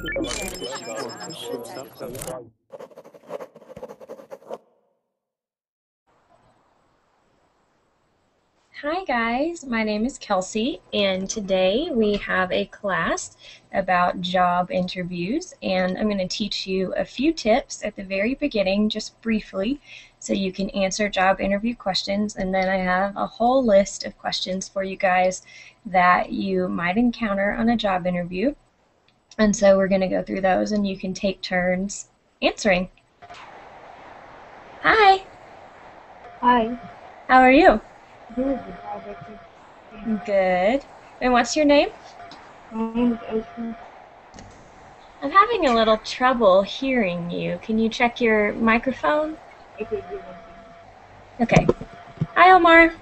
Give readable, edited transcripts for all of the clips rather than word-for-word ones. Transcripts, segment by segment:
Hi guys, my name is Kelsey, and today we have a class about job interviews, and I'm going to teach you a few tips at the very beginning, just briefly, so you can answer job interview questions, and then I have a whole list of questions for you guys that you might encounter on a job interview, and so we're going to go through those, and you can take turns answering. Hi! Hi. How are you? Good. Good. And what's your name? My name is Elsa. I'm having a little trouble hearing you. Can you check your microphone? Okay, good. Okay. Hi, Omar.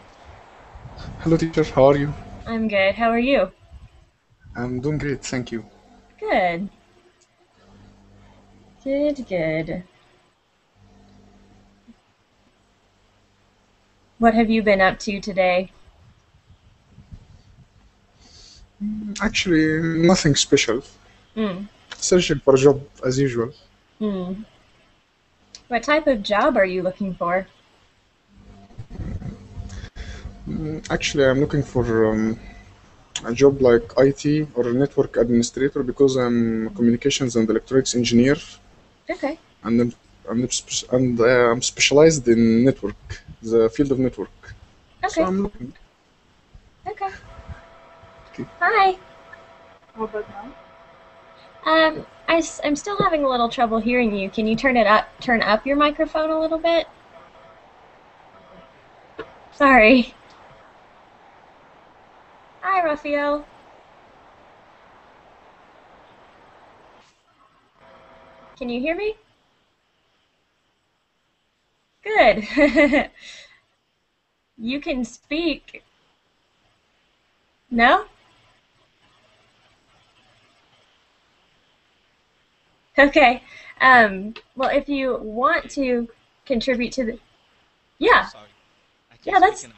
Hello, teacher. How are you? I'm good. How are you? I'm doing great, thank you. Good. Good. What have you been up to today? Actually, nothing special. Hmm. Searching for a job as usual. What type of job are you looking for? Actually, I'm looking for a job like IT or network administrator because I'm a communications and electronics engineer, Okay. and I'm specialized in network, the field of network. So Okay. I'm looking. Okay. Okay. Hi. How about now? I'm still having a little trouble hearing you. Can you turn up your microphone a little bit? Sorry. Hi, Raphael. Can you hear me? Good. You can speak. No? Okay. Well, if you want to contribute to the, yeah, Sorry, I yeah, can't speak now.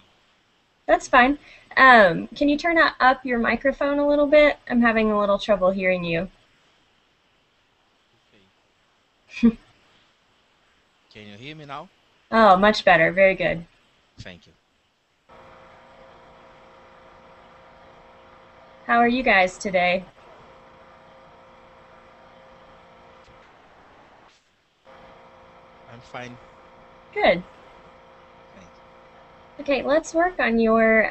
that's fine. Can you turn up your microphone a little bit? I'm having a little trouble hearing you. Okay. Can you hear me now? Oh, much better. Very good. Thank you. How are you guys today? I'm fine. Good. Thank you. Okay, let's work on your,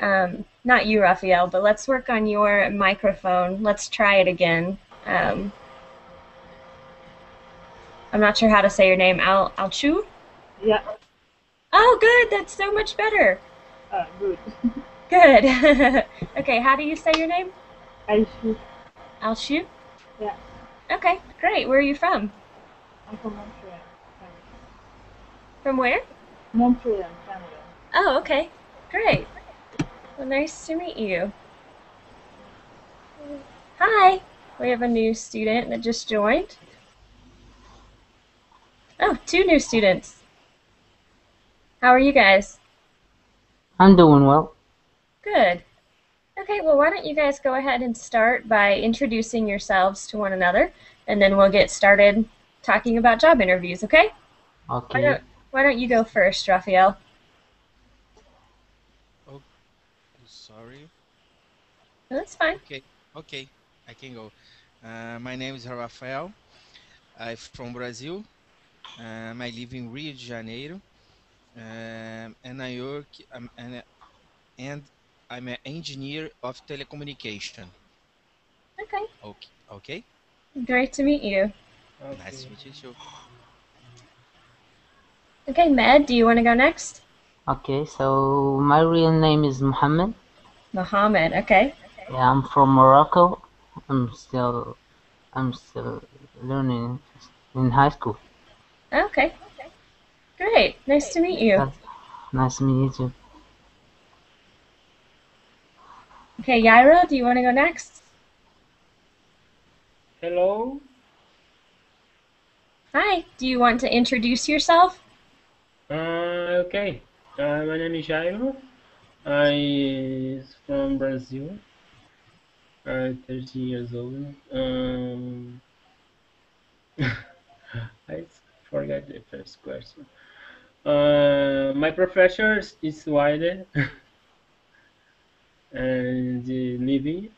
not you, Raphael, but let's work on your microphone. Let's try it again. I'm not sure how to say your name. Alchu? Yeah. Oh, good. That's so much better. Good. Good. Okay, how do you say your name? I should. Alchu? Yeah. Okay, great. Where are you from? I'm from Montreal, Canada. From where? Montreal, Canada. Oh, okay. Great. Well, nice to meet you. Hi. We have a new student that just joined. Oh, two new students. How are you guys? I'm doing well. Good. Okay, well, why don't you guys go ahead and start by introducing yourselves to one another, and then we'll get started talking about job interviews, okay? Okay. Why don't you go first, Raphael? Oh, sorry. That's fine. Okay, I can go. My name is Raphael. I'm from Brazil. I live in Rio de Janeiro. And I work. And I'm an engineer of telecommunication. Okay, Okay, okay. great to meet you. Nice to meet you too. Okay, Med, do you want to go next? Okay, so my real name is Mohammed. Mohammed, okay. Yeah, I'm from Morocco. I'm still learning in high school. Okay, great. Nice to meet you. That's nice to meet you too. Okay, Yairo, do you want to go next? Hello. Hi, do you want to introduce yourself? Okay. My name is Jairo. I'm from Brazil. I'm 30 years old. first question. My professor is white and living.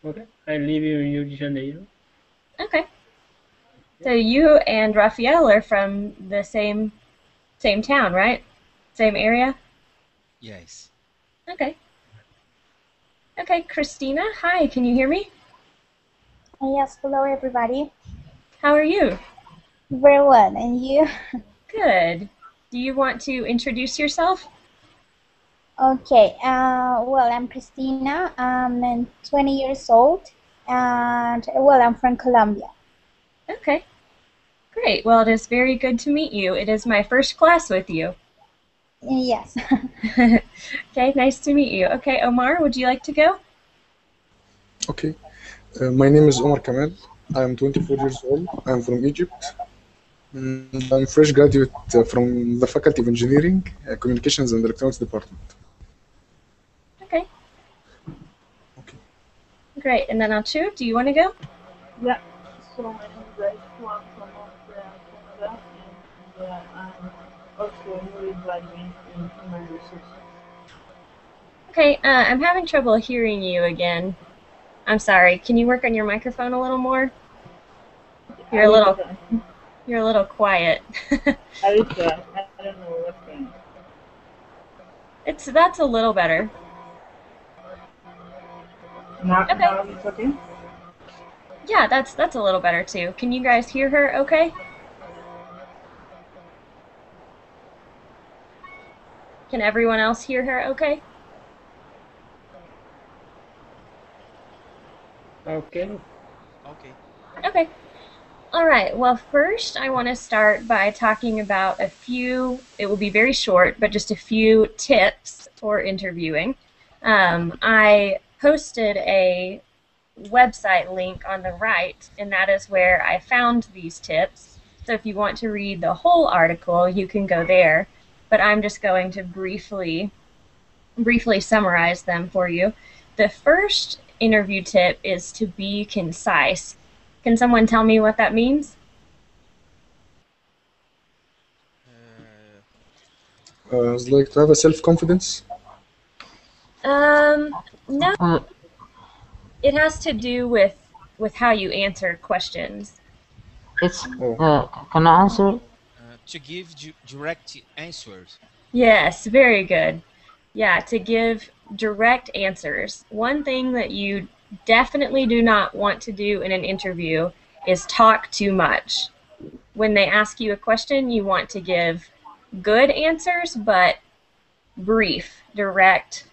Okay, I live in Rio de Janeiro. Okay. So you and Raphael are from the same town, right? Same area? Yes. Okay. Okay, Christina, hi, can you hear me? Yes, hello everybody. How are you? Very well, and you? Good. Do you want to introduce yourself? Okay, well, I'm Christina. I'm 20 years old, and well, I'm from Colombia. Okay. Great. Well, it is very good to meet you. It is my first class with you. Yes. Okay, nice to meet you. Okay, Omar, would you like to go? Okay. My name is Omar Kamal. I am 24 years old. I am from Egypt. I'm fresh graduate from the Faculty of Engineering, Communications and Electronics Department. Okay. Okay. Great. And then Achu, do you want to go? Yeah. So my name is Juan from Montreal, Canada, and I'm also newly graduating in human resources. Okay, I'm having trouble hearing you again. I'm sorry. Can you work on your microphone a little more? You're a little quiet. I don't know what's going on. That's a little better. Now Okay. it's okay? Yeah, that's a little better too. Can you guys hear her okay? Can everyone else hear her okay? Okay. Okay. Okay. All right. Well, first I want to start by talking about a few, it will be very short, but just a few tips for interviewing. I posted a website link on the right, and that is where I found these tips. So if you want to read the whole article, you can go there, but I'm just going to briefly summarize them for you. The first interview tip is to be concise. Can someone tell me what that means? It's like to have a self-confidence. No, Uh, it has to do with how you answer questions. it's Oh, can I answer? To give direct answers. Yes, very good. Yeah, to give direct answers. One thing that you definitely do not want to do in an interview is talk too much. When they ask you a question, you want to give good answers, but brief, direct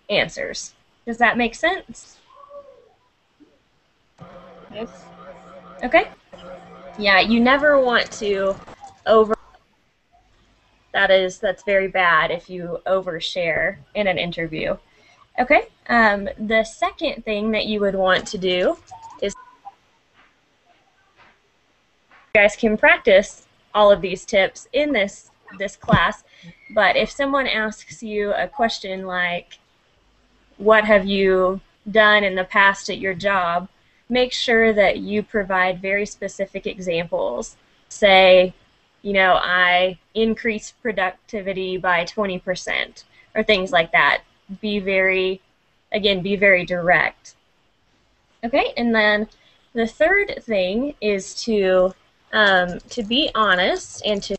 answers. Does that make sense? Yes. Okay. Yeah, you never want to that's very bad if you overshare in an interview. Okay. The second thing that you would want to do is you guys can practice all of these tips in this class, but if someone asks you a question like, what have you done in the past at your job, make sure that you provide very specific examples. Say, I increased productivity by 20%, or things like that. Be very direct. Okay, and then the third thing is to be honest and to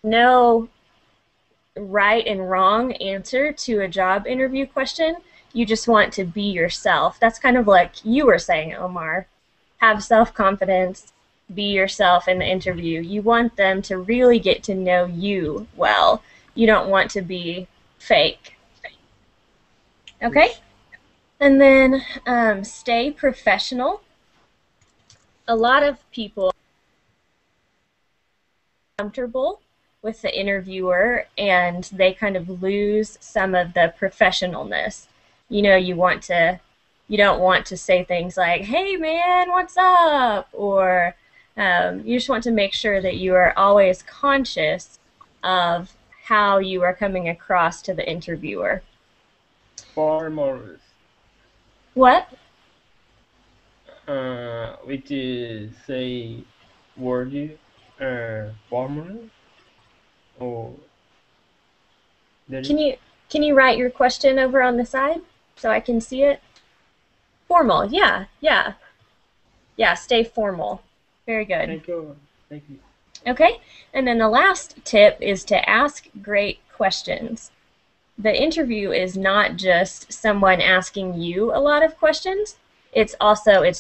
know right and wrong answer to a job interview question. You just want to be yourself. That's kind of like you were saying, Omar. Have self-confidence, be yourself in the interview. You want them to really get to know you well. You don't want to be fake. Okay? And then stay professional. A lot of people are comfortable with the interviewer and they kind of lose some of the professionalness. You don't want to say things like, hey man, what's up? Or you just want to make sure that you are always conscious of how you are coming across to the interviewer. Farmers. What? which is say word formula or there Can is. you write your question over on the side so I can see it? Formal, yeah, yeah. Yeah, stay formal. Very good. Thank you. Thank you. Okay, and then the last tip is to ask great questions. The interview is not just someone asking you a lot of questions. It's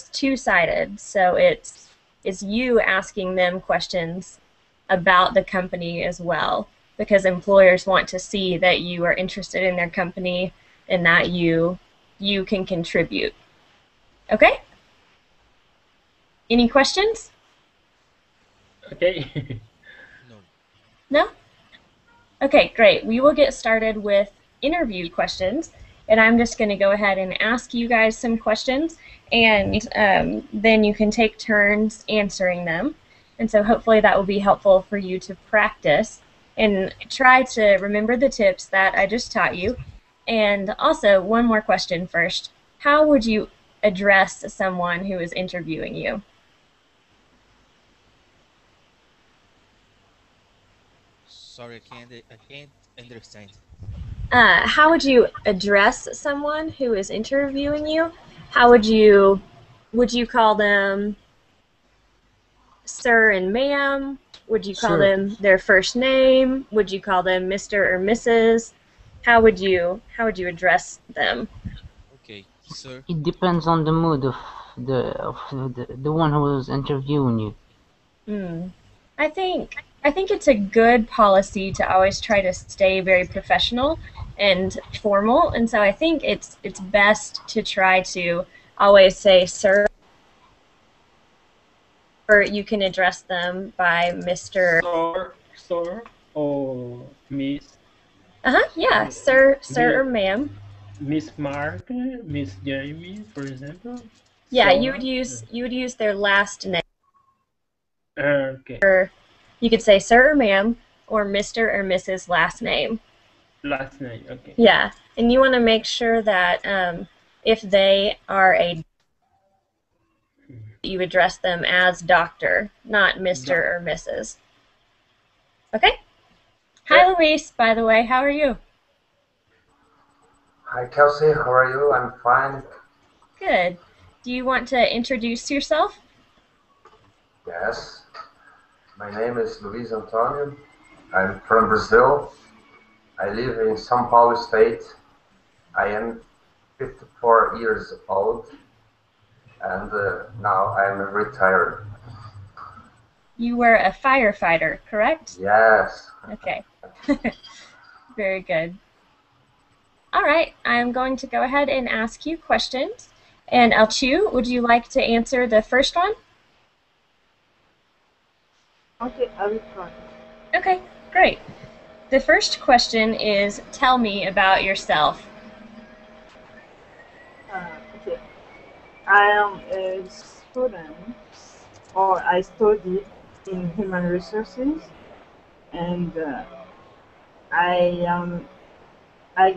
two-sided. So it's you asking them questions about the company as well, because employers want to see that you are interested in their company and that you can contribute. Okay? Any questions? Okay. No. No? Okay, great. We will get started with interview questions, and I'm just going to go ahead and ask you guys some questions, and then you can take turns answering them. And so hopefully that will be helpful for you to practice and try to remember the tips that I just taught you. And also, one more question first. How would you address someone who is interviewing you? Sorry, I can't understand. How would you address someone who is interviewing you? How would you call them sir and ma'am? Would you call Sir. them their first name? Would you call them Mr. or Mrs.? How would you address them? Okay, sir. It depends on the mood of the one who is interviewing you. I think it's a good policy to always try to stay very professional and formal, and so I think it's best to try to always say sir, or you can address them by Mr. Sir or Miss. Yeah, sir or ma'am. Miss Mark, Miss Jamie, for example. Yeah, Sir. you would use their last name. Okay. Or you could say sir or ma'am or Mr. or Mrs. last name. Last name, okay. Yeah, and you want to make sure that if they are you address them as doctor, not Mr. or Mrs. Okay? Hi, Louise, by the way. How are you? Hi, Kelsey. How are you? I'm fine. Good. Do you want to introduce yourself? Yes. My name is Louise Antonio. I'm from Brazil. I live in São Paulo State. I am 54 years old, and now I'm retired. You were a firefighter, correct? Yes. Okay. Very good. All right, I'm going to go ahead and ask you questions. And Alchu, would you like to answer the first one? Okay, I will try. Okay, great. The first question is, tell me about yourself. Okay. I am a student, or I studied in human resources, and I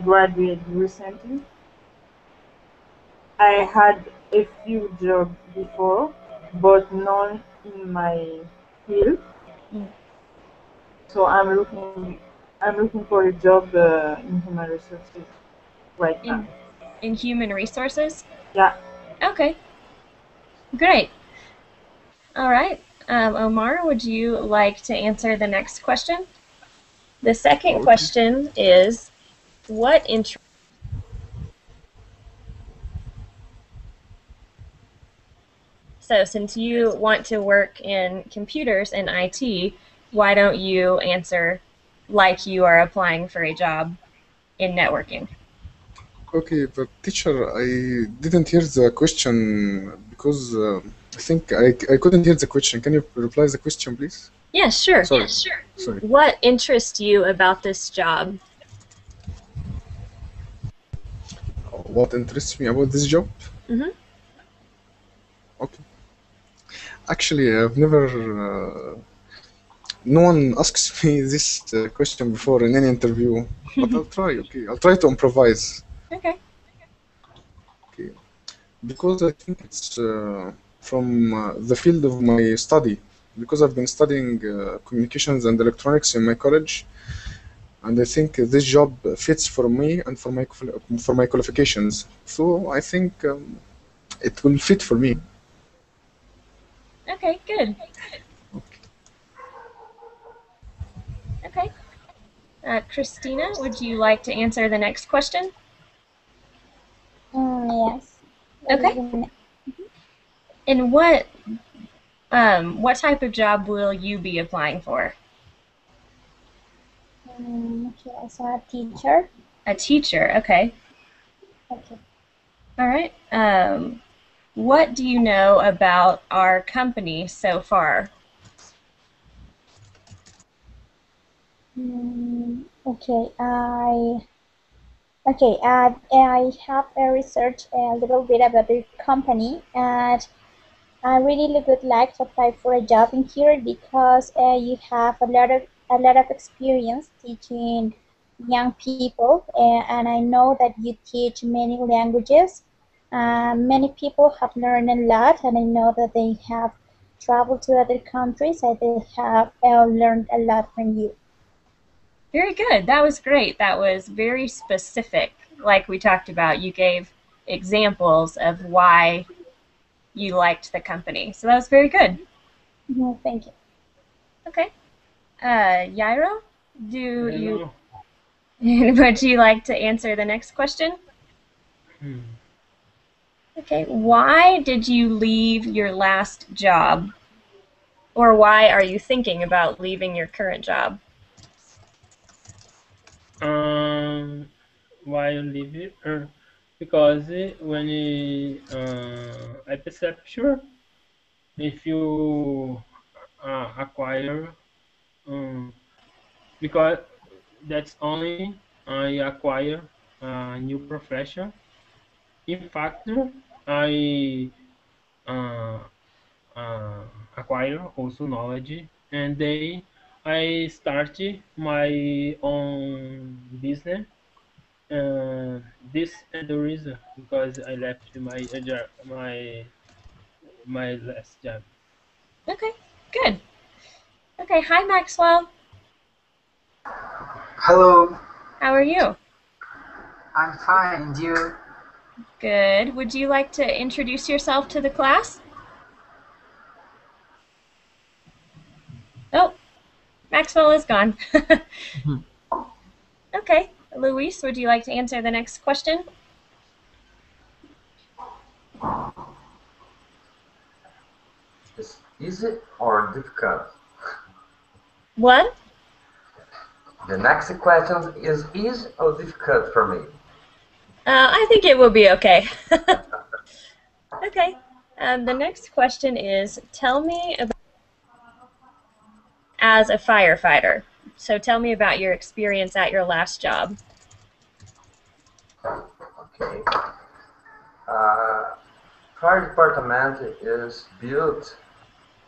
graduated recently. I had a few jobs before, but none in my field. So I'm looking for a job in human resources right now. In human resources? Yeah. Okay. Great. All right. Omar, would you like to answer the next question? The second question is, what interests So since you want to work in computers and IT, why don't you answer like you are applying for a job in networking? Okay, but teacher, I didn't hear the question because I think I couldn't hear the question. Can you reply the question, please? Yeah, sure. Sorry. Yeah, sure. Sorry. What interests you about this job? What interests me about this job? Mm-hmm. Okay. Actually, I've never. No one asks me this question before in any interview, but I'll try. Okay, I'll try to improvise. Okay. Okay. Because I think it's from the field of my study. Because I've been studying communications and electronics in my college, and I think this job fits for me and for my qualifications. So I think it will fit for me. Okay, good. Okay. Christina, would you like to answer the next question? Yes. Okay. And what type of job will you be applying for? Okay, so a teacher. A teacher, okay. Okay. All right. What do you know about our company so far? Okay, I have researched a little bit about the company, and I really would like to apply for a job in here because you have a lot of experience teaching young people, and I know that you teach many languages. Many people have learned a lot, and I know that they have traveled to other countries and they have learned a lot from you. Very good. That was great. That was very specific. Like we talked about, you gave examples of why you liked the company. So that was very good. Thank you. Okay. Yairo, would you like to answer the next question? Okay. Why did you leave your last job? Or why are you thinking about leaving your current job? Why you leave it? Because when I perception, if you acquire, because that's only I acquire a new profession. In fact, I uh, acquire also knowledge, and then I started my own business. This is the reason because I left my last job. Okay, good. Okay, hi Maxwell. Hello. How are you? I'm fine, and you? Good. Would you like to introduce yourself to the class? Oh, Maxwell is gone. Okay, Louise, would you like to answer the next question? Is easy or difficult? What? The next question is easy or difficult for me? I think it will be okay. Okay. The next question is, tell me about as a firefighter. So tell me about your experience at your last job. Okay. Fire department is built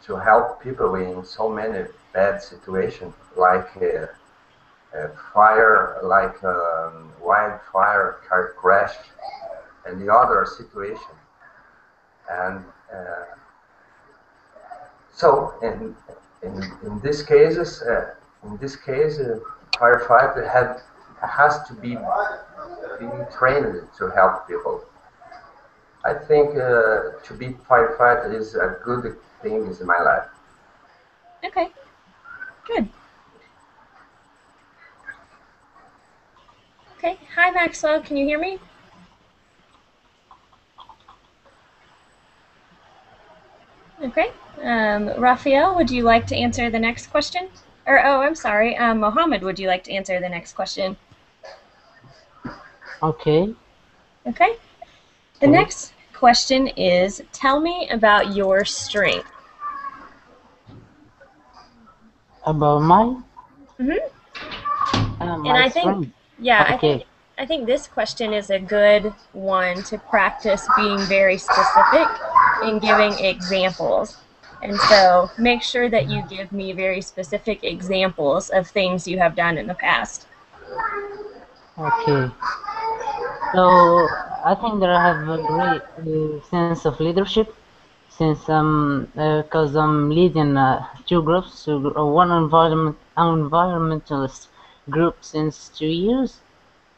to help people in so many bad situations, like fire, like wildfire, car crash, and the other situation. And so in these cases, firefighter has to be trained to help people. I think to be firefighter is a good thing in my life. Okay, good. Okay, hi Maxwell, can you hear me? Okay, Raphael, would you like to answer the next question? Or, oh, I'm sorry, Mohammed, would you like to answer the next question? Okay. Okay. The next question is, tell me about your strength. About mine? Mm-hmm. And my I think, strength. yeah, Okay. I think this question is a good one to practice being very specific and giving examples. And so make sure that you give me very specific examples of things you have done in the past. Okay. So I think that I have a great sense of leadership since because I'm leading two groups, so one environmentalist group since 2 years,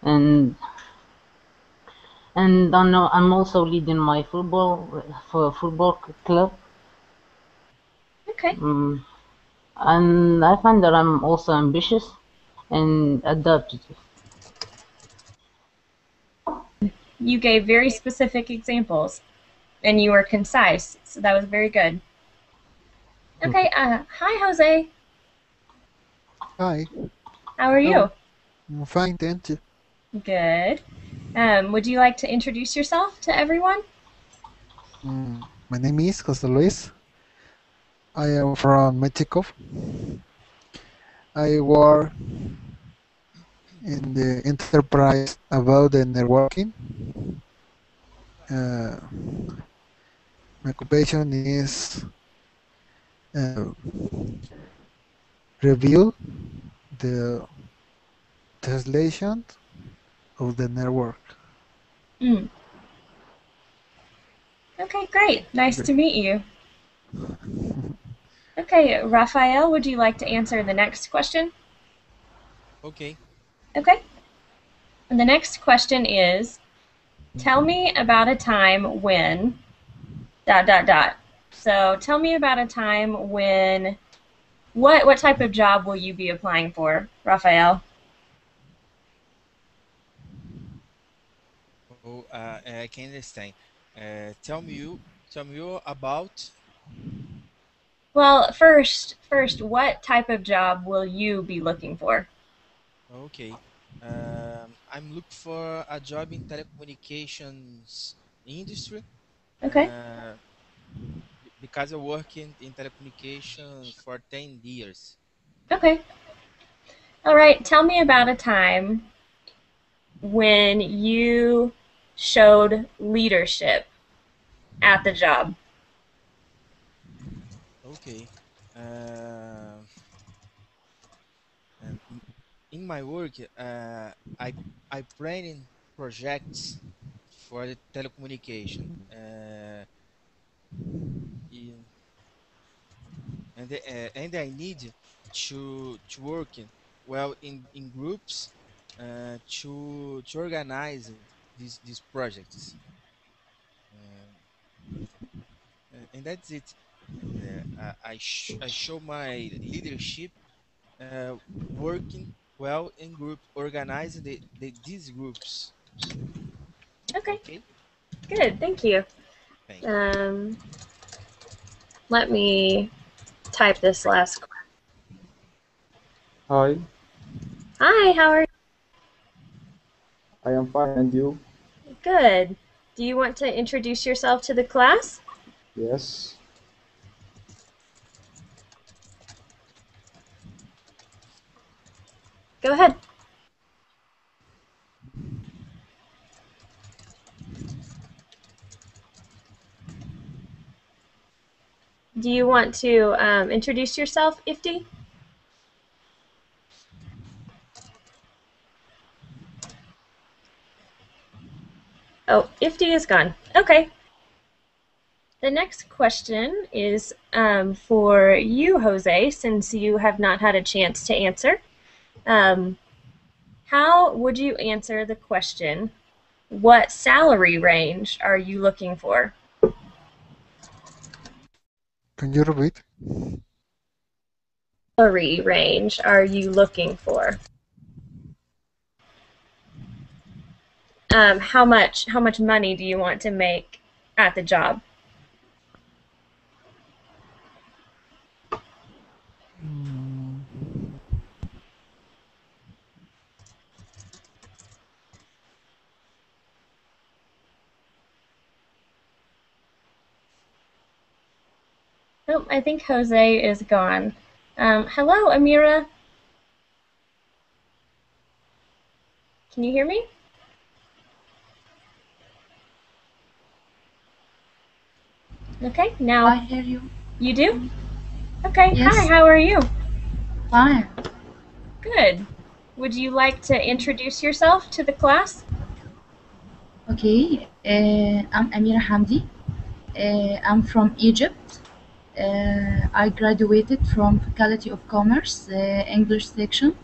and I'm also leading my football club. Okay. And I find that I'm also ambitious and adaptive. You gave very specific examples, and you were concise, so that was very good. Okay, hi, Jose. Hi. How are you? I'm fine, thank you. Good. Would you like to introduce yourself to everyone? My name is Jose Luis. I am from Mexico. I work in the enterprise about the networking. My occupation is review the translation of the network. Okay, great. Nice to meet you. Okay, Raphael, would you like to answer the next question? Okay. Okay. And the next question is, tell me about a time when ... So tell me about a time when, what type of job will you be applying for, Raphael? Oh, I can understand. Tell me you about. Well, first, what type of job will you be looking for? Okay. I'm looking for a job in telecommunications industry. Okay. Because I work in telecommunications for 10 years. Okay. All right. Tell me about a time when you showed leadership at the job. Okay. In my work, I planning projects for the telecommunication. And I need to work well in groups to organize these projects. And that's it. And I show my leadership working well in groups, organizing these groups. Okay. Okay. Good. Thank you. Thank you. Let me type this last question. Hi, Hi, how are you? I am fine, and you? Good. Do you want to introduce yourself to the class? Yes. Go ahead. Do you want to introduce yourself, Ifti? Oh, Ifti is gone. Okay. The next question is for you, Jose, since you have not had a chance to answer. How would you answer the question, what salary range are you looking for? Can you repeat? Salary range are you looking for? How much money do you want to make at the job? Oh, I think Jose is gone. Hello, Amira. Can you hear me? Okay, now I hear you. You do? Okay, Yes. Hi, how are you? Fine. Good. Would you like to introduce yourself to the class? Okay, I'm Amira Hamdi. I'm from Egypt. I graduated from Faculty of Commerce, English section,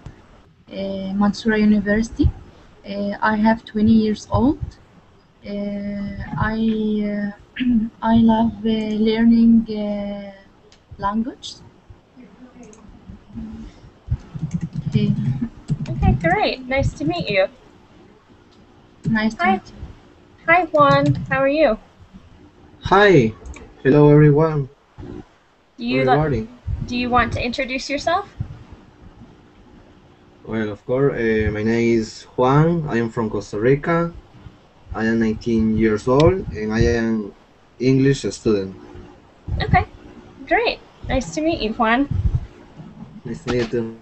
Mansoura University. I have 20 years old. I love learning language. Okay. Okay, great. Nice to meet you. Nice to meet you. Hi, Juan. How are you? Hi. Hello, everyone. Do you want to introduce yourself? Well, of course, my name is Juan. I am from Costa Rica. I am 19 years old and I am English student. Okay, great. Nice to meet you, Juan. Nice to meet you.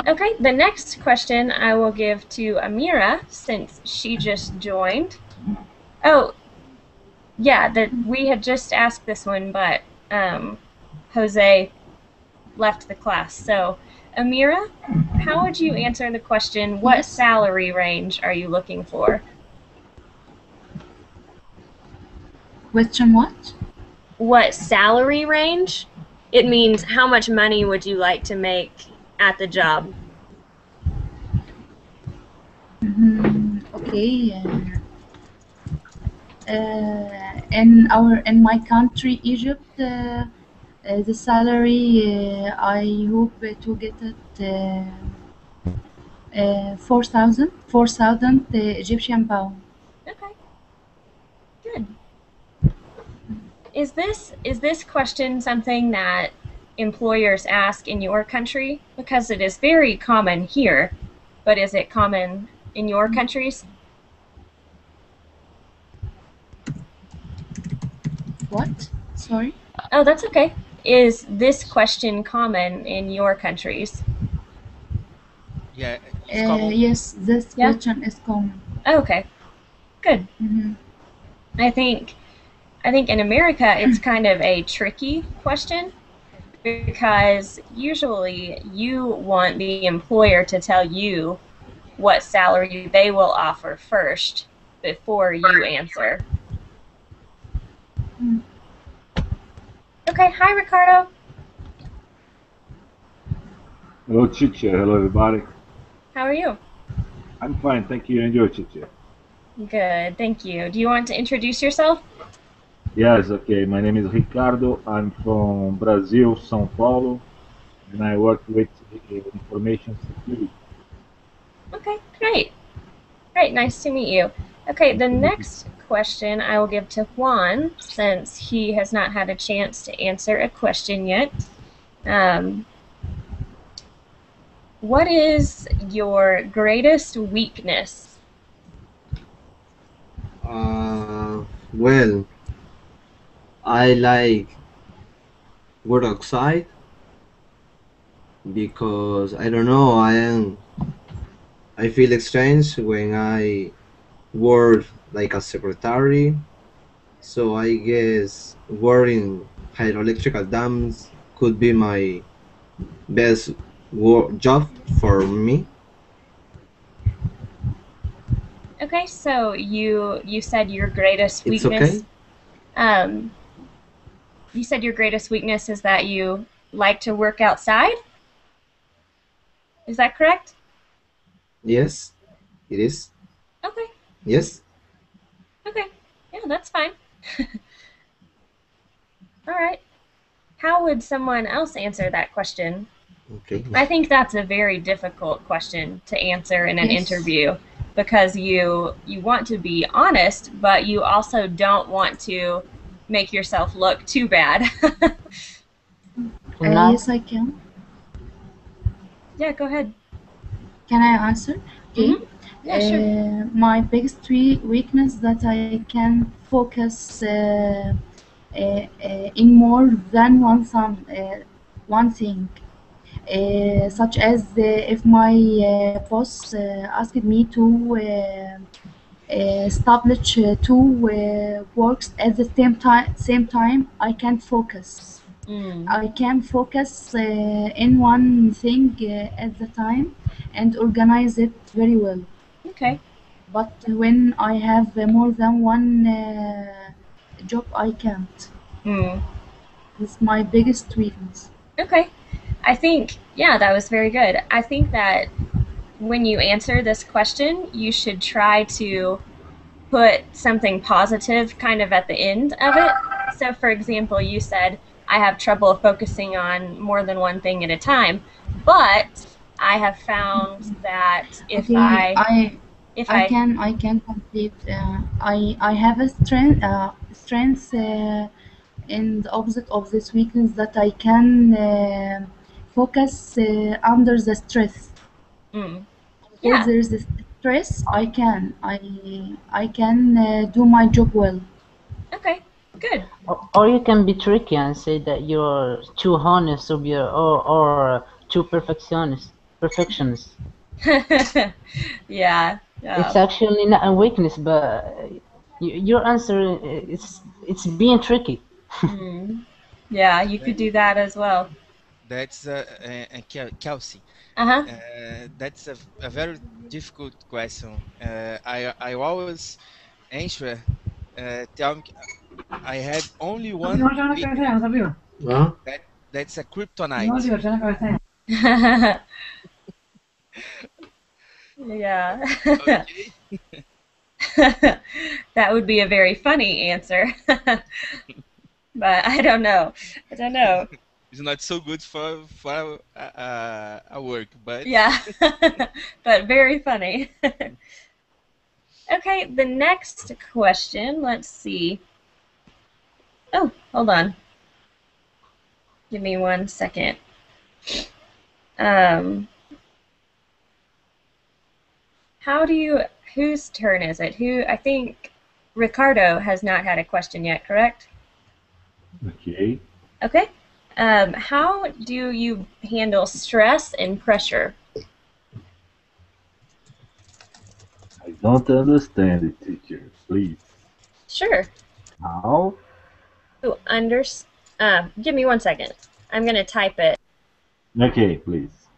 Okay, the next question I will give to Amira since she just joined. Oh, yeah, we had just asked this one, but Jose left the class. So, Amira, how would you answer the question, what salary range are you looking for? Question what? What salary range? It means how much money would you like to make at the job? Okay. In my country, Egypt, the salary I hope to get it 4,000 Egyptian pound. Okay. Good. Is this question something that employers ask in your country? Because it is very common here, but is it common in your countries? What? Sorry? Oh, that's okay. Is this question common in your countries? Yeah, it's common. Yes, this question is common. Okay, good. I think in America it's kind of a tricky question because usually you want the employer to tell you what salary they will offer first before you answer. Okay, hi Ricardo. Hello, Chicha. Hello, everybody. How are you? I'm fine, thank you. And you, Chicha? Good, thank you. Do you want to introduce yourself? Yes, okay. My name is Ricardo. I'm from Brazil, São Paulo, and I work with information security. Okay, great. Great, nice to meet you. Okay, the next question I will give to Juan since he has not had a chance to answer a question yet. What is your greatest weakness? Well, I like work outside because I don't know, I feel strange when I work like a secretary. So I guess working hydroelectrical dams could be my best job for me. Okay, so you said your greatest It's weakness. okay. You said your greatest weakness is that you like to work outside? Is that correct? Yes, it is. Okay. Yes. Okay. Yeah, that's fine. All right. How would someone else answer that question? Okay. I think that's a very difficult question to answer in an Yes. interview because you want to be honest, but you also don't want to make yourself look too bad. Yes, I can. Yeah, go ahead. Can I answer? Okay. Yeah, sure. My biggest weakness that I can focus in more than one thing. Such as if my boss asked me to establish two works at the same time, I can't focus. I can focus in one thing at the time and organize it very well. Okay. but when I have more than one job, I can't. It's my biggest weakness. Okay. I think, yeah, that was very good. I think that when you answer this question, you should try to put something positive kind of at the end of it. So, for example, you said, I have trouble focusing on more than one thing at a time, but I have found that if Okay, I I can complete. I have a strength in the opposite of this weakness that I can focus under the stress. Yeah. If there is a stress, I can do my job well. Okay, good. Or you can be tricky and say that you're too honest or too perfectionist. Yeah. It's actually not a weakness, but your answer it's being tricky. Yeah, you could do that as well. That's Kelsey. That's a very difficult question. I always answer. Tell me, I have only one weakness. That's a kryptonite. Yeah. Okay. That would be a very funny answer. But I don't know. I don't know. It's not so good for a work, but yeah, but very funny. Okay, the next question. Let's see. Oh, hold on. Give me 1 second. Whose turn is it? I think Ricardo has not had a question yet, correct? Okay. Okay. How do you handle stress and pressure? I don't understand it, teacher. Please. Sure. How? Give me 1 second. I'm going to type it. Okay, please.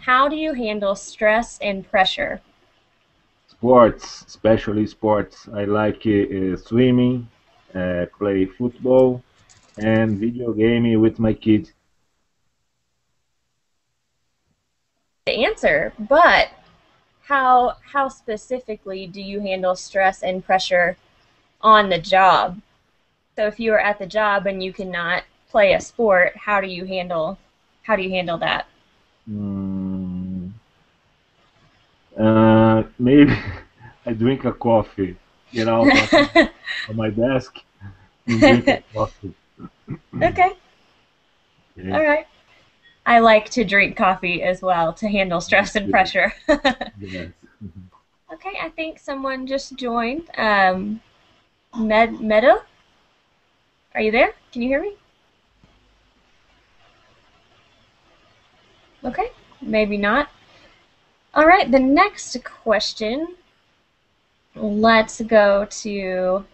How do you handle stress and pressure? Sports, especially sports. I like swimming, play football, and video gaming with my kids. The answer, but how specifically do you handle stress and pressure on the job? So if you are at the job and you cannot play a sport, how do you handle that? Maybe I drink a coffee, get out of my desk and drink a coffee. Okay. All right. I like to drink coffee as well to handle stress and pressure. Yes. Okay, I think someone just joined. Meadow? Are you there? Can you hear me? Okay, maybe not. All right, the next question. Let's go to you,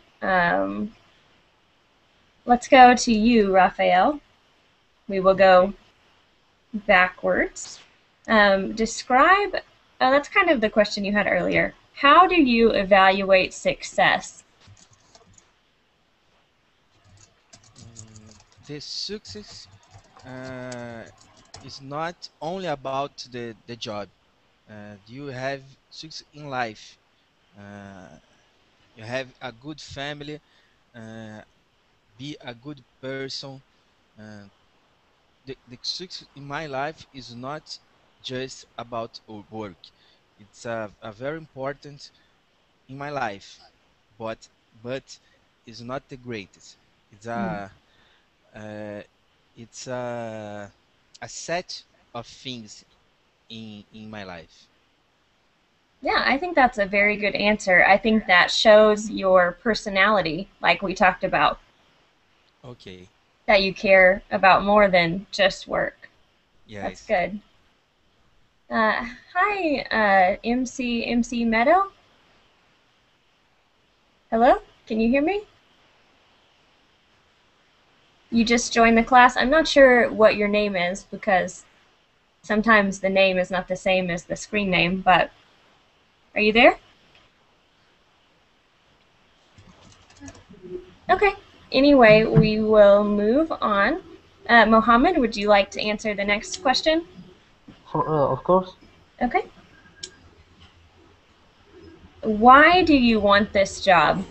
Raphael. We will go backwards. Describe. That's kind of the question you had earlier. How do you evaluate success? The success is not only about the job. You have success in life. You have a good family. Be a good person. Uh, the success in my life is not just about work. It's a very important in my life, but it's not the greatest. It's uh, it's a set of things in my life. Yeah, I think that's a very good answer. I think that shows your personality, like we talked about. Okay. That you care about more than just work. Yes. That's good. Hi, MC Meadow. Hello? Can you hear me? You just joined the class. I'm not sure what your name is because sometimes the name is not the same as the screen name, but are you there? Okay. Anyway, we will move on. Mohammed, would you like to answer the next question? Of course. Okay. Why do you want this job?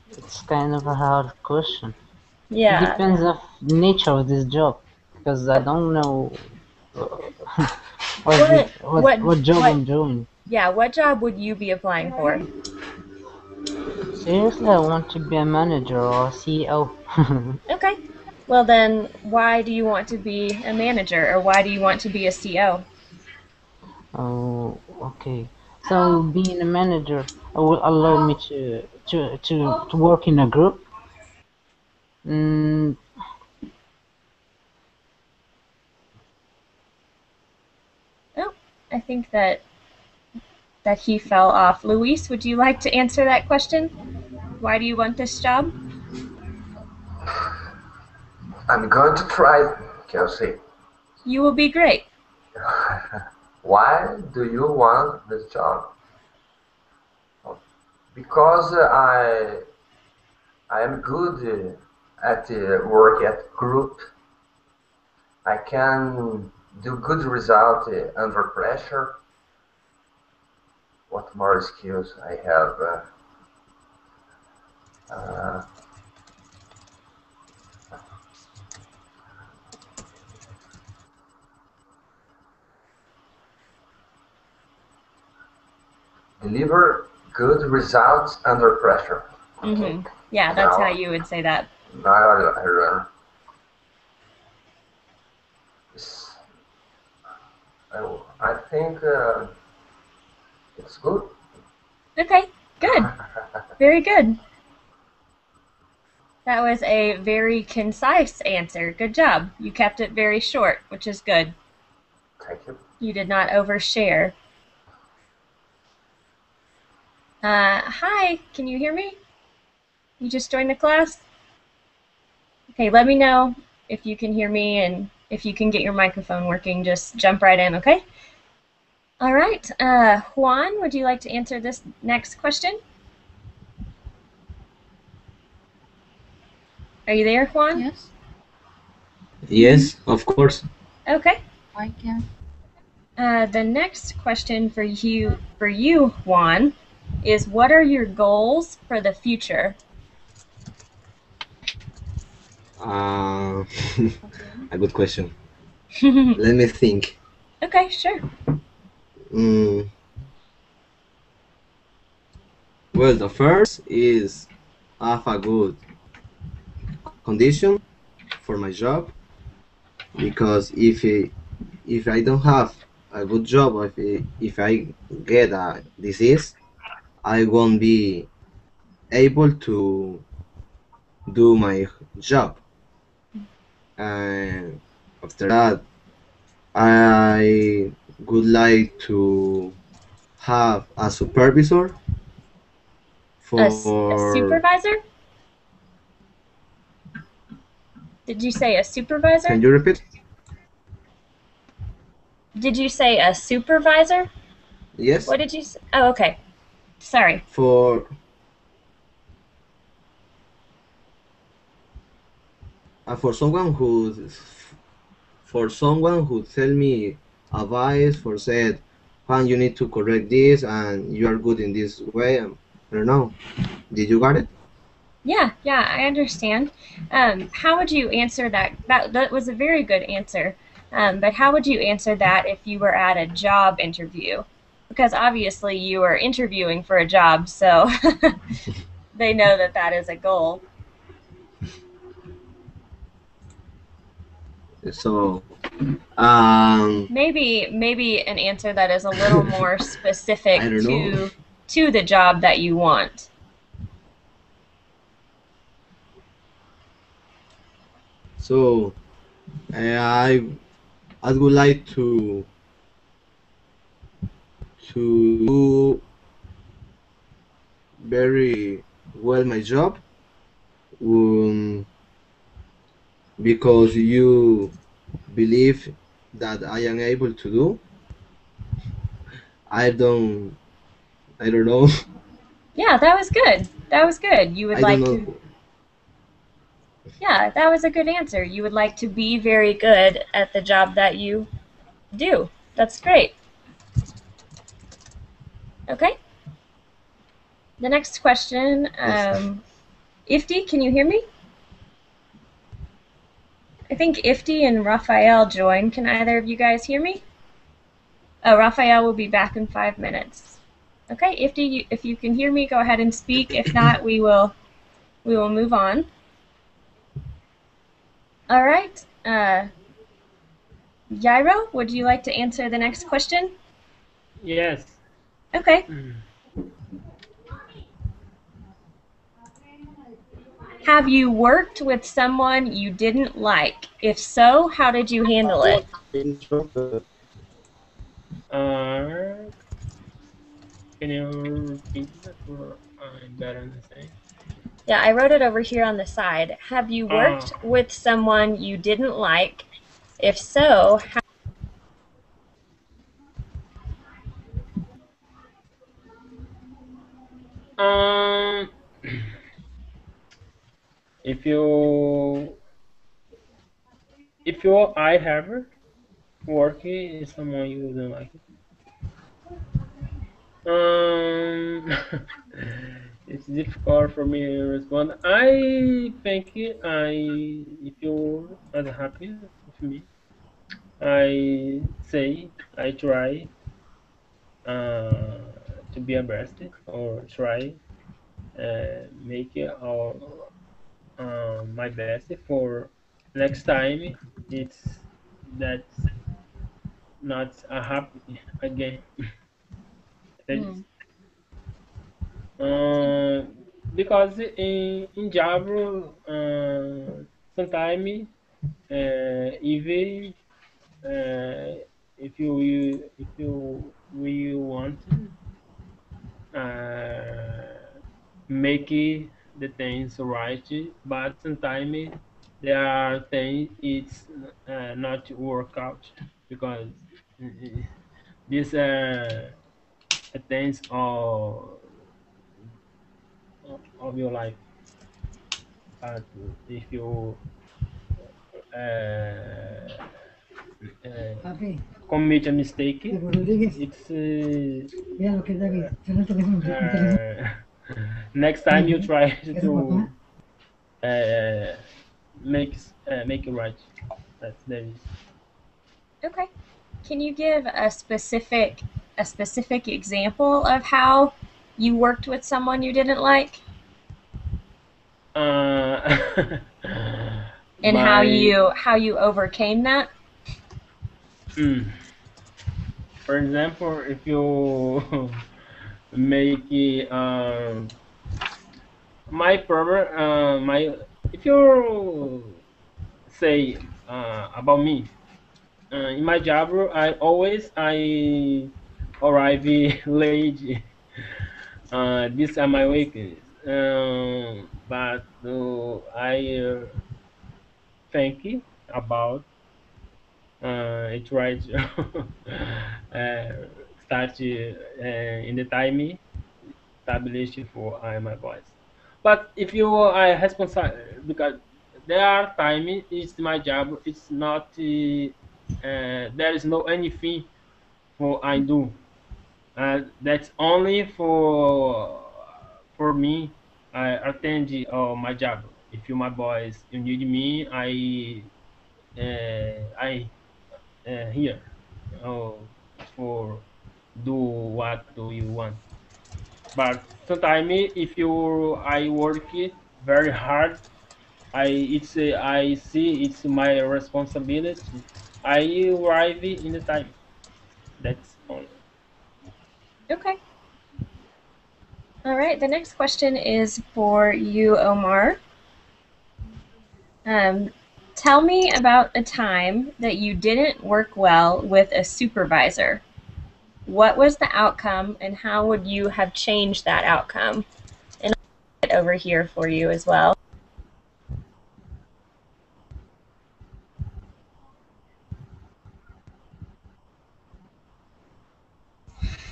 It's kind of a hard question. Yeah. It depends on the nature of this job, because I don't know what job I'm doing. Yeah, what job would you be applying for? Seriously, I want to be a manager or a CEO. Okay. Well then, why do you want to be a manager, or why do you want to be a CO? Oh, okay. So being a manager will allow me to work in a group. Oh, I think that he fell off. Louise, would you like to answer that question? Why do you want this job? I'm going to try, Kelsey. You will be great. Why do you want this job? Because I am good at work at group. I can do good result under pressure. What more skills I have? Deliver good results under pressure. Mm-hmm. Yeah, that's how you would say that. Now I learn. I think it's good. Okay, good. Very good. That was a very concise answer. Good job. You kept it very short, which is good. Thank you. You did not overshare. Hi, can you hear me? You just joined the class? Okay, let me know if you can hear me, and if you can get your microphone working, just jump right in, okay? All right, Juan, would you like to answer this next question? Are you there, Juan? Yes. Yes, of course. Okay. I can. The next question for you, Juan, is what are your goals for the future? A good question. Let me think. Okay, sure. Well, the first is have a good condition for my job, because if I don't have a good job, or if I get a disease, I won't be able to do my job. And after that, I would like to have a supervisor for A supervisor? Did you say a supervisor? Can you repeat? Did you say a supervisor? Yes. What did you say? Oh, okay. Sorry. For someone who tell me advice, for said, Juan, you need to correct this and you are good in this way. I don't know. Did you got it? Yeah, I understand. How would you answer that? That was a very good answer. But how would you answer that if you were at a job interview? Because obviously you are interviewing for a job, so they know that that is a goal. So, maybe an answer that is a little more specific I don't know. to the job that you want. So, I would like to do very well my job, because you believe that I am able to do. I don't I don't know. Yeah, that was good. That was good. You would I don't like know. to. Yeah, that was a good answer. You would like to be very good at the job that you do. That's great. Okay. The next question, Ifti, can you hear me? I think Ifti and Raphael joined. Can either of you guys hear me? Oh, Raphael will be back in 5 minutes. Okay, Ifti, if you can hear me, go ahead and speak. If not, we will move on. All right. Yairo, would you like to answer the next question? Yes. Okay. Have you worked with someone you didn't like? If so, how did you handle it? Can you repeat that for I better understand? Yeah, I wrote it over here on the side. Have you worked with someone you didn't like? If so, how? If I have working is someone you don't like it. It's difficult for me to respond. I think if you are happy with me, I say I try to be a best or try make it all my best for next time. It's that's not a happy again. Because in Java, sometimes even if you really want make it the things right, but sometimes there are things it's not work out because these things of your life. But if you commit a mistake, it's next time you try to make it right. That's the reason. Okay. Can you give a specific example of how you worked with someone you didn't like? And how you overcame that? For example, if you make it, my problem, if you say about me in my job, I arrive late. These are my weekends, but I think about I try to start in the time established for my voice. But if you are responsible, because there are time, it's my job. It's not. There is no anything for I do. That's only for me. I attend my job. If you my boys, you need me. I here for do what do you want. But sometimes if I work it very hard, I see it's my responsibility. I arrive in the time. That's only. Okay. All right. The next question is for you, Omar. Tell me about a time that you didn't work well with a supervisor. What was the outcome, and how would you have changed that outcome? And I'll put it over here for you as well.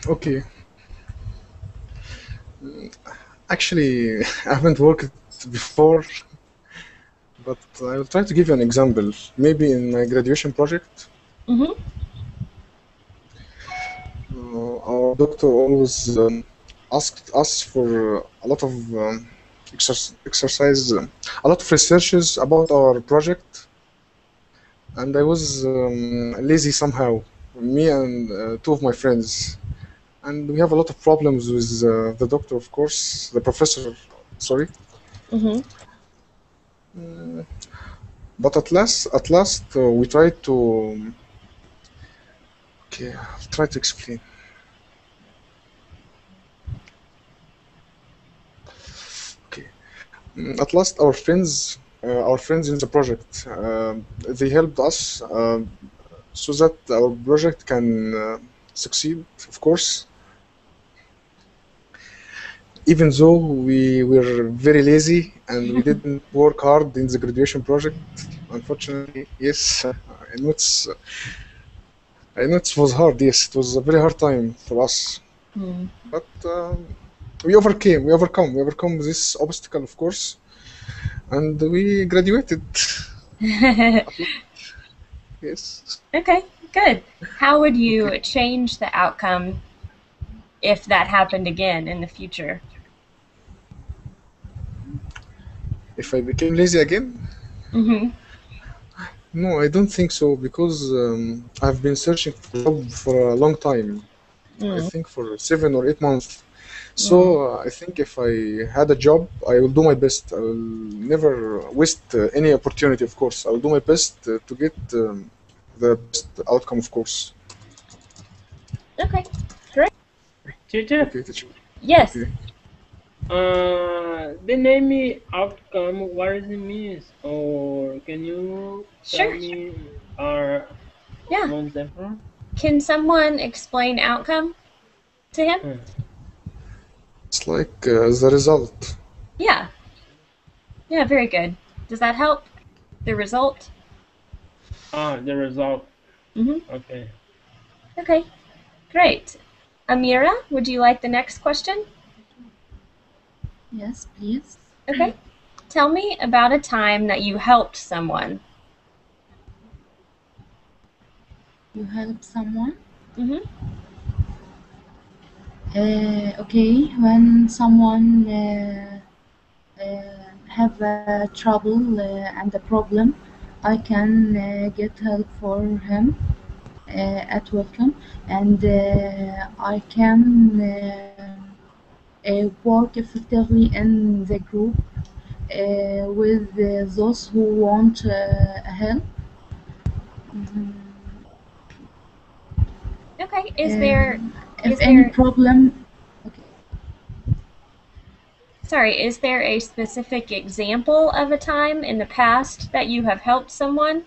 Okay. Actually, I haven't worked before, but I will try to give you an example. Maybe in my graduation project, Mm-hmm. our doctor always asked us for a lot of exercise, a lot of researches about our project, and I was lazy somehow, me and two of my friends, and we have a lot of problems with the doctor, of course, the professor, sorry. Mm-hmm. But at last, we tried to. Okay, I'll try to explain. Okay, at last, our friends in the project, they helped us so that our project can succeed, of course. Even though we were very lazy and we didn't work hard in the graduation project, unfortunately, yes, I know it was hard. Yes, it was a very hard time for us, Mm. but we overcome this obstacle, of course, and we graduated. Yes. Okay, good. How would you change the outcome if that happened again in the future? If I became lazy again? Mm-hmm. No, I don't think so, because I've been searching for a job for a long time. I think for 7 or 8 months. So I think if I had a job, I will do my best. I will never waste any opportunity, of course. I will do my best to get the best outcome, of course. Okay, great. Teacher? Okay, teacher. Yes. Okay. The name outcome, what does it mean? Or can you tell Sure. me Yeah. one example? Can someone explain outcome to him? It's like the result. Yeah. Yeah, very good. Does that help? The result? The result. Mm-hmm. Okay. Okay, great. Amira, would you like the next question? Yes, please. Okay. Tell me about a time that you helped someone. You help someone? Mm-hmm. Okay, when someone have trouble and a problem, I can get help for him at welcome, and I can work effectively in the group with those who want help. Okay. Is Any there problem? Sorry, is there a specific example of a time in the past that you have helped someone?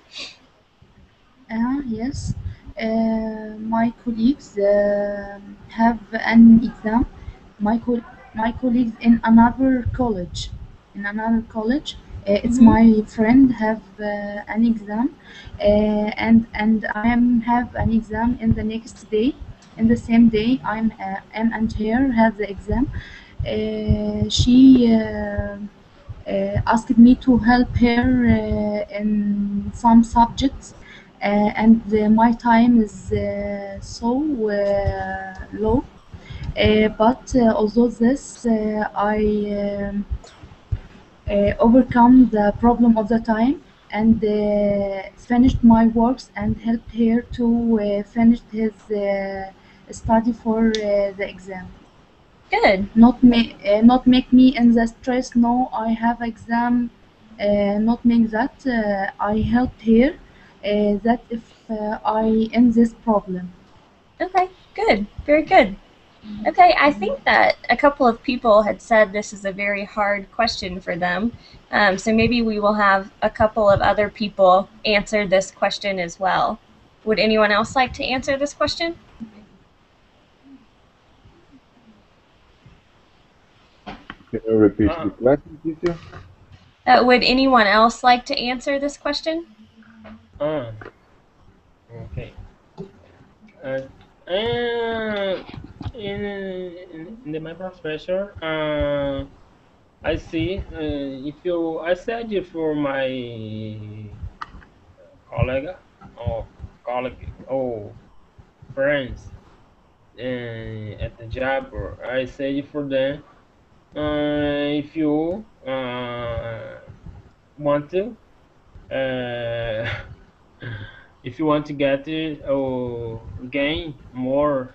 Yes. My colleagues have an exam. My colleagues in another college. It's Mhm. my friend have an exam, and I have an exam in the next day. In the same day, I'm and her has the exam. She asked me to help her in some subjects, and my time is so low. But although this, I overcome the problem of the time and finished my works and helped her to finish his study for the exam. Good. Not make me in the stress. No, I have exam. Not make that. I helped her. That if I in this problem. Okay, good. Very good. Okay, I think that a couple of people had said this is a very hard question for them. So maybe we will have a couple of other people answer this question as well. Would anyone else like to answer this question? Can you repeat the question, teacher? Would anyone else like to answer this question? Okay. my professor, I see if you I said you for my colleague or friends at the job, or I said for them if you want to uh, if you want to get it or gain more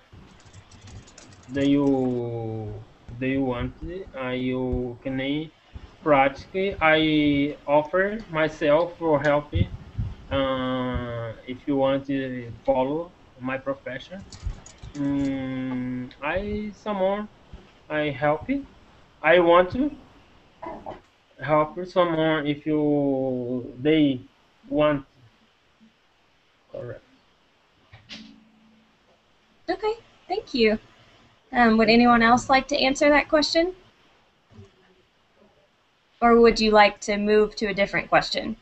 than you want it, you can practically I offer myself for helping if you want to follow my profession. I someone I help it. I want to help someone if you they want. Correct. Okay, thank you. Would anyone else like to answer that question? Or would you like to move to a different question?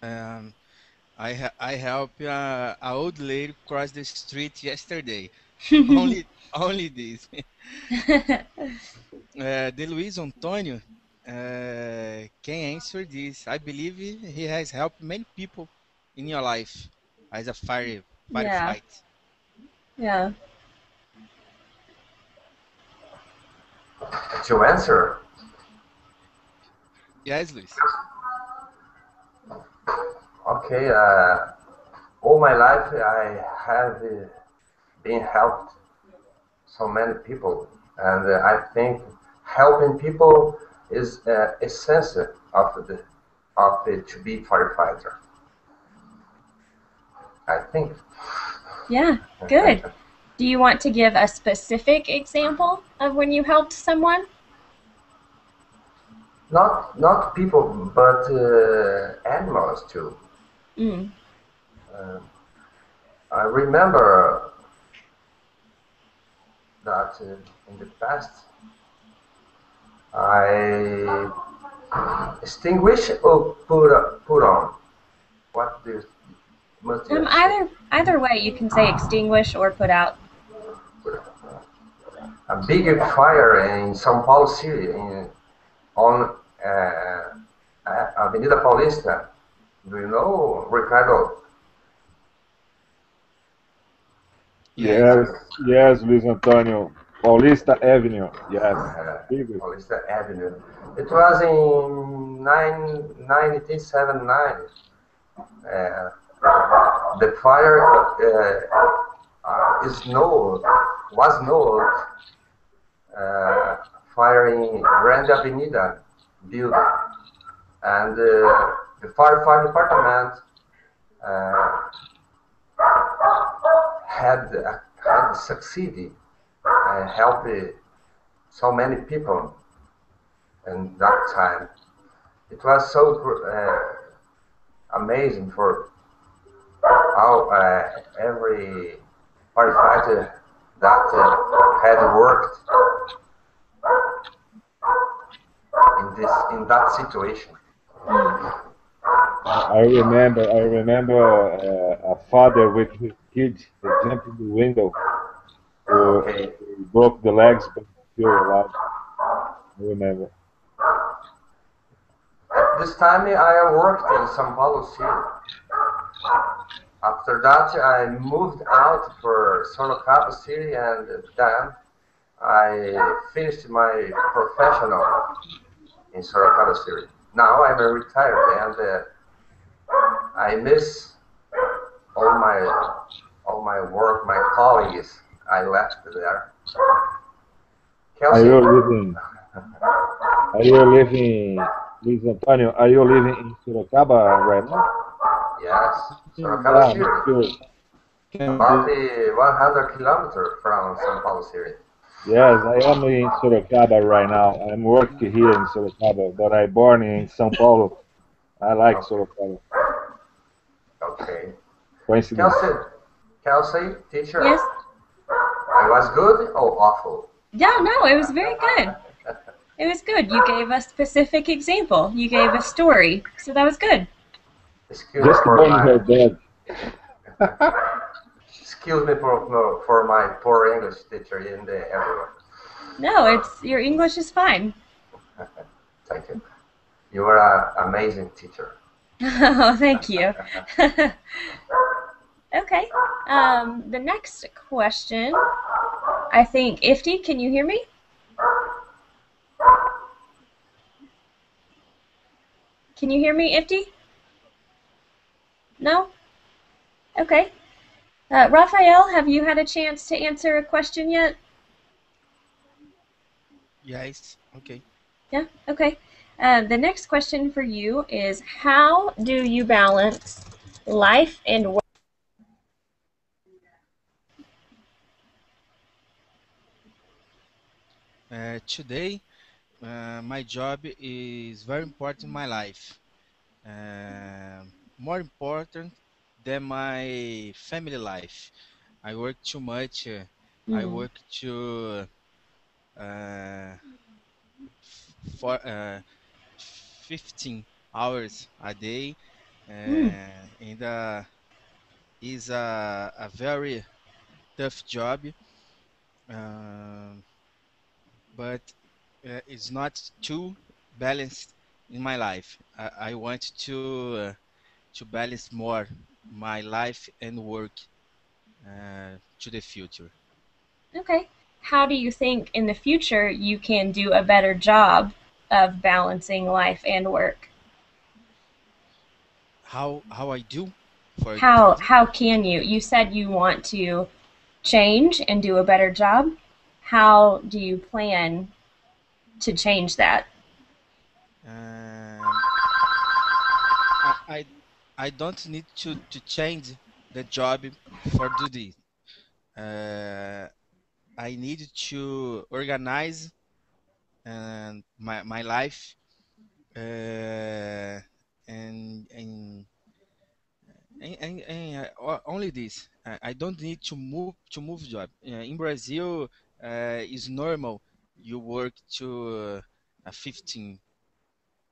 I helped a old lady cross the street yesterday. Only this. The Luiz Antonio can answer this. I believe he has helped many people in your life as a Yeah. firefighter. Yeah. To answer? Yes, Luis. Okay, all my life I have been helped so many people, and I think helping people is essential of it to be firefighter. I think. Yeah, good. Do you want to give a specific example of when you helped someone? Not people, but animals too. Mm. I remember that in the past I extinguish or put on. What do you must you Either way, you can say extinguish or put out. A big fire in São Paulo City on Avenida Paulista. Do you know, Ricardo? Yes, yes, Luis Antonio. Paulista Avenue, yes. Paulista Avenue. It was in 1979. The fire was known fire in Grande Avenida building, and the firefighting department had succeeded and helped so many people in that time. It was so amazing for how every firefighter that had worked in that situation. I remember a father with his kid jumped in the window. He broke the legs, but still alive. I remember. At this time, I worked in São Paulo City. After that, I moved out for Sorocaba City, and then I finished my professional in Sorocaba City. Now I'm retired, and I miss all my work, my colleagues I left there. Kelsey. Are you living, Luis Antonio? Are you living in Sorocaba right now? Yes, Sorocaba City. About 100 kilometers from São Paulo City. Yes, I am in Sorocaba right now. I'm working here in Sorocaba, but I born in São Paulo. I like Sorocaba. Okay. Coincidence. Kelsey, teacher. Yes. I was good or awful? Yeah, no, it was very good. It was good. You gave a specific example. You gave a story, so that was good. Just born her dead. Excuse me for my poor English teacher in the everyone. No, it's your English is fine. Thank you. You are an amazing teacher. Oh, thank you. Okay. The next question, I think, Ifti, can you hear me? Can you hear me, Ifti? No? Okay. Raphael, have you had a chance to answer a question yet? Yes. Okay. Yeah, okay. The next question for you is, how do you balance life and work? Today, my job is very important in my life. More important than my family life. I work too much. I work to for 15 hours a day, and is a very tough job, but it's not too balanced in my life. I want to balance more my life and work to the future. Okay. How do you think in the future you can do a better job of balancing life and work? How I do for How can you? You said you want to change and do a better job. How do you plan to change that? I don't need to change the job for do this. I need to organize my life and only this. I don't need to move job. In Brazil, is normal. You work to 15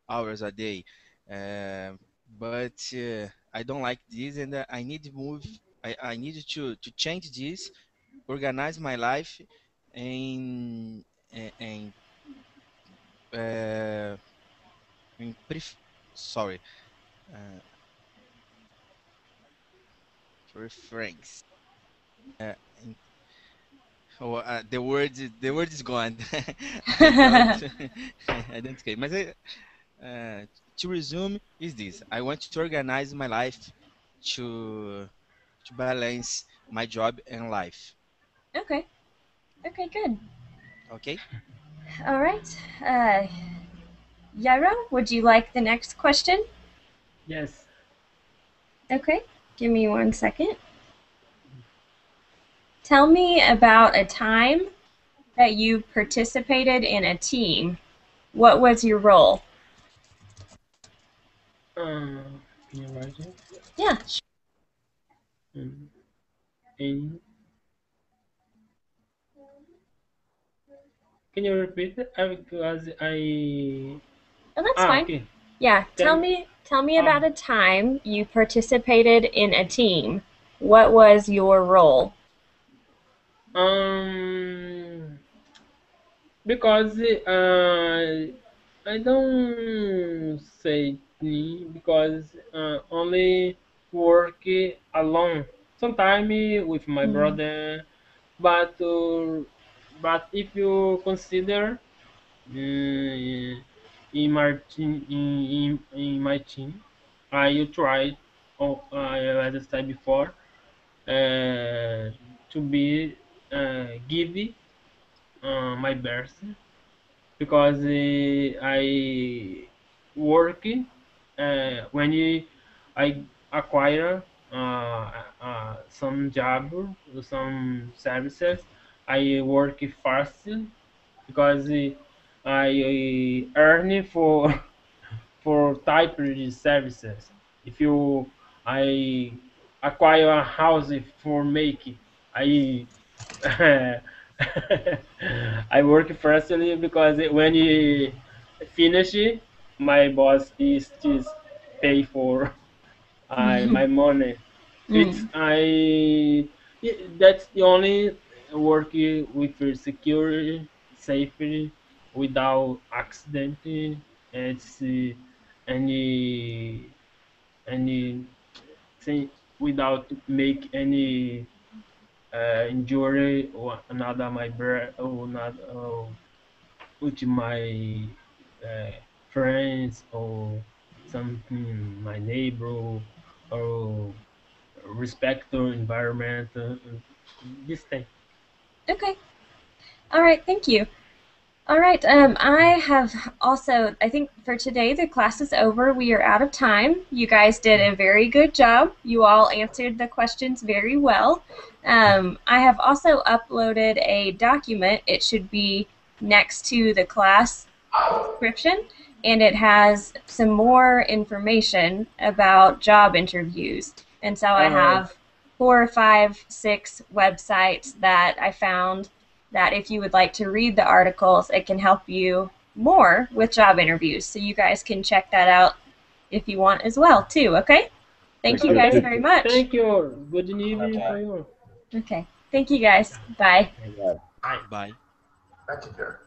hours a day, but I don't like this, and I need to move. I need to change this, organize my life, and uh, sorry, uh, preference. Uh, in- the word is gone. I don't I don't care. Mas to resume is this: I want to organize my life to balance my job and life. Okay. Okay, good. Okay. All right. Yairo, would you like the next question? Yes. Okay. Give me 1 second. Tell me about a time that you participated in a team. What was your role? Can you write it? Yeah. In Can you repeat it? Because I. Oh, that's fine. Okay. Yeah. Tell me about a time you participated in a team. What was your role? Because I don't say me because only work alone. Sometimes with my brother, but if you consider in my team in my team, I tried. Oh, as I said before, to be give my best because I work when I acquire some job, some services. I work fast because I earn for for type of services. If you I acquire a house for making, I I work firstly because when you finish it, my boss is just pay for my money. It's That's the only working with security, safety, without accident. It's any any thing without make any injury or another my or not with my uh, friends or something my neighbor or respect the environment. This thing. Okay. All right. Thank you. All right. I have also, I think for today, the class is over. We are out of time. You guys did a very good job. You all answered the questions very well. I have also uploaded a document. It should be next to the class description, and it has some more information about job interviews. And so I have 4 or 5, 6 websites that I found that if you would like to read the articles, it can help you more with job interviews. So you guys can check that out if you want as well, too, okay? Thank you guys very much. Thank you. Good evening for you. Okay. Thank you guys. Bye. Bye. Thank you, dear.